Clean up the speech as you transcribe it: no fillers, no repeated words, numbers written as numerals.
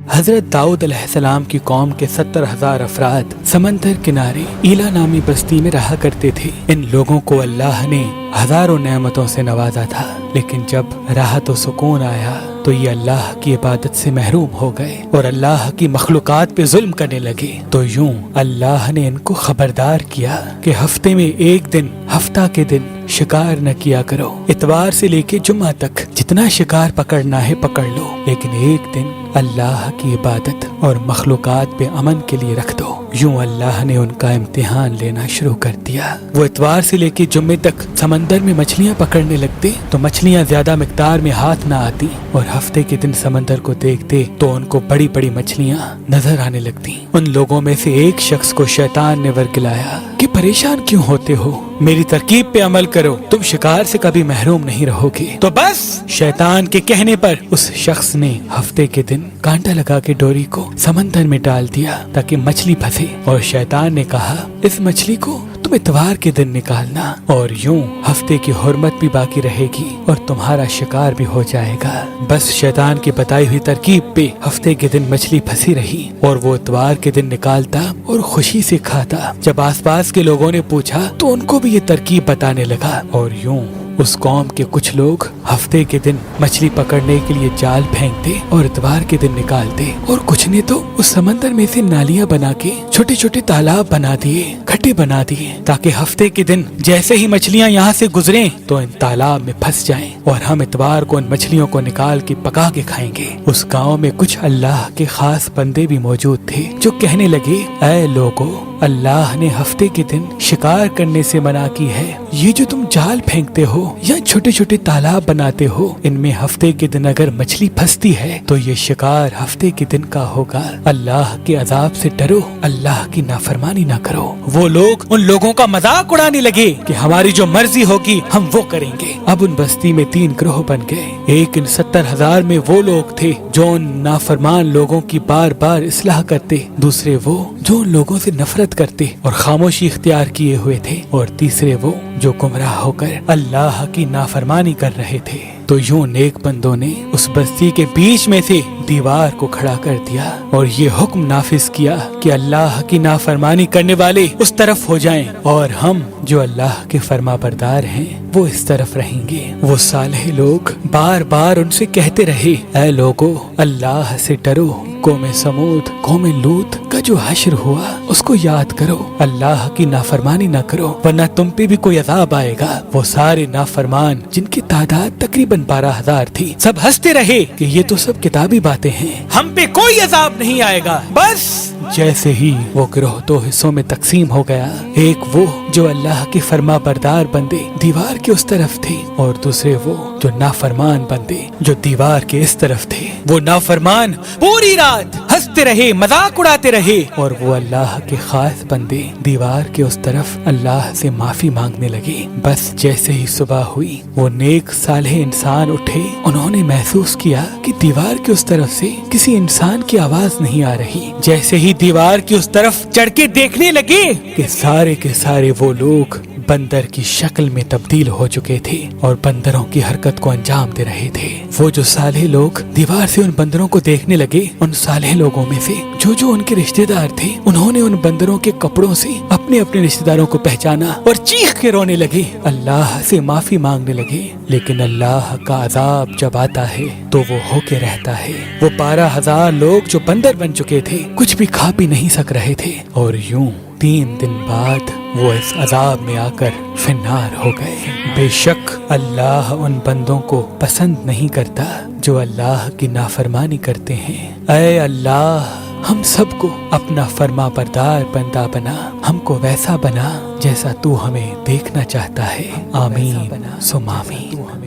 حضرت داؤد علیہ السلام کی قوم کے 70,000 افراد سمندر کنارے ایلا نامی بستی میں رہا کرتے تھے۔ ان لوگوں کو اللہ نے ہزاروں نعمتوں سے نوازا تھا، لیکن جب راحت و سکون آیا تو یہ اللہ کی عبادت سے محروم ہو گئے اور اللہ کی مخلوقات پہ ظلم کرنے لگے۔ تو یوں اللہ نے ان کو خبردار کیا کہ ہفتے میں ایک دن، ہفتہ کے دن شکار نہ کیا کرو۔ اتوار سے لے کے جمعہ تک جتنا شکار پکڑنا ہے پکڑ لو، لیکن ایک دن اللہ کی عبادت اور مخلوقات پہ امن کے لیے رکھ دو۔ یوں اللہ نے ان کا امتحان لینا شروع کر دیا۔ وہ اتوار سے لے کے جمعے تک سمندر میں مچھلیاں پکڑنے لگتے تو مچھلیاں زیادہ مقدار میں ہاتھ نہ آتی، اور ہفتے کے دن سمندر کو دیکھتے تو ان کو بڑی بڑی مچھلیاں نظر آنے لگتی۔ ان لوگوں میں سے ایک شخص کو شیطان نے ورگلایا کہ پریشان کیوں ہوتے ہو، میری ترکیب پہ عمل کرو، تم شکار سے کبھی محروم نہیں رہو گے۔ تو بس شیطان کے کہنے پر اس شخص نے ہفتے کے دن کانٹا لگا کے ڈوری کو سمندر میں ڈال دیا تاکہ مچھلی پھنسے، اور شیطان نے کہا اس مچھلی کو تم اتوار کے دن نکالنا، اور یوں ہفتے کی حرمت بھی باقی رہے گی اور تمہارا شکار بھی ہو جائے گا۔ بس شیطان کی بتائی ہوئی ترکیب پہ ہفتے کے دن مچھلی پھنسی رہی اور وہ اتوار کے دن نکالتا اور خوشی سے کھاتا۔ جب آس پاس کے لوگوں نے پوچھا تو ان کو بھی یہ ترکیب بتانے لگا، اور یوں اس قوم کے کچھ لوگ ہفتے کے دن مچھلی پکڑنے کے لیے جال پھینکتے اور اتوار کے دن نکالتے، اور کچھ نے تو اس سمندر میں سے نالیاں بنا کے چھوٹے چھوٹے تالاب بنا دیے، کھڈے بنا دیے، تاکہ ہفتے کے دن جیسے ہی مچھلیاں یہاں سے گزریں تو ان تالاب میں پھنس جائیں اور ہم اتوار کو ان مچھلیوں کو نکال کے پکا کے کھائیں گے۔ اس گاؤں میں کچھ اللہ کے خاص بندے بھی موجود تھے جو کہنے لگے، اے لوگو، اللہ نے ہفتے کے دن شکار کرنے سے منع کی ہے۔ یہ جو تم جال پھینکتے ہو یا چھوٹے چھوٹے تالاب بناتے ہو، ان میں ہفتے کے دن اگر مچھلی پھنستی ہے تو یہ شکار ہفتے کے دن کا ہوگا۔ اللہ کے عذاب سے ڈرو، اللہ کی نافرمانی نہ کرو۔ وہ لوگ ان لوگوں کا مذاق اڑانے لگے کہ ہماری جو مرضی ہوگی ہم وہ کریں گے۔ اب ان بستی میں 3 گروہ بن گئے۔ ایک ان 70,000 میں وہ لوگ تھے جو ان نافرمان لوگوں کی بار بار اصلاح کرتے، دوسرے وہ جو ان لوگوں سے نفرت کرتے اور خاموشی اختیار کیے ہوئے تھے، اور تیسرے وہ جو گمراہ ہو کر اللہ کی نافرمانی کر رہے تھے۔ تو یوں نیک بندوں نے اس بستی کے بیچ میں سے دیوار کو کھڑا کر دیا اور یہ حکم نافذ کیا کہ اللہ کی نافرمانی کرنے والے اس طرف ہو جائیں اور ہم جو اللہ کے فرما بردار ہیں وہ اس طرف رہیں گے۔ وہ صالح لوگ بار بار ان سے کہتے رہے، اے لوگو، اللہ سے ڈرو، قوم سمود، قوم لوط کا جو حشر ہوا اس کو یاد کرو، اللہ کی نافرمانی نہ کرو ورنہ تم پہ بھی کوئی عذاب آئے گا۔ وہ سارے نافرمان جن کی تعداد تقریباً 12,000 تھی، سب ہنستے رہے کہ یہ تو سب کتابی باتیں ہیں، ہم پہ کوئی عذاب نہیں آئے گا۔ بس جیسے ہی وہ گروہ 2 حصوں میں تقسیم ہو گیا، ایک وہ جو اللہ کے فرما بردار بندے دیوار کے اس طرف تھے، اور دوسرے وہ جو نافرمان بندے جو دیوار کے اس طرف تھے۔ وہ نافرمان پوری رات ہنستے رہے، مذاق اڑاتے رہے، اور وہ اللہ کے خاص بندے دیوار کے اس طرف اللہ سے معافی مانگنے لگے۔ بس جیسے ہی صبح ہوئی، وہ نیک صالح انسان اٹھے، انہوں نے محسوس کیا کہ دیوار کے اس طرف سے کسی انسان کی آواز نہیں آ رہی۔ جیسے ہی دیوار کی اس طرف چڑھ کے دیکھنے لگے کہ سارے کے سارے وہ لوگ بندر کی شکل میں تبدیل ہو چکے تھے اور بندروں کی حرکت کو انجام دے رہے تھے۔ وہ جو صالح لوگ دیوار سے ان بندروں کو دیکھنے لگے، ان صالح لوگوں میں سے جو ان کے رشتہ دار تھے، انہوں نے ان بندروں کے کپڑوں سے اپنے اپنے رشتہ داروں کو پہچانا اور چیخ کے رونے لگے، اللہ سے معافی مانگنے لگے۔ لیکن اللہ کا عذاب جب آتا ہے تو وہ ہو کے رہتا ہے۔ وہ 12,000 لوگ جو بندر بن چکے تھے کچھ بھی کھا پی نہیں سک رہے تھے، اور یوں 3 دن بعد وہ اس عذاب میں آ کر فنار ہو گئے۔ بے شک اللہ ان بندوں کو پسند نہیں کرتا جو اللہ کی نافرمانی کرتے ہیں۔ اے اللہ، ہم سب کو اپنا فرما بردار بندہ بنا، ہم کو ویسا بنا جیسا تو ہمیں دیکھنا چاہتا ہے۔ آمین ثم آمین۔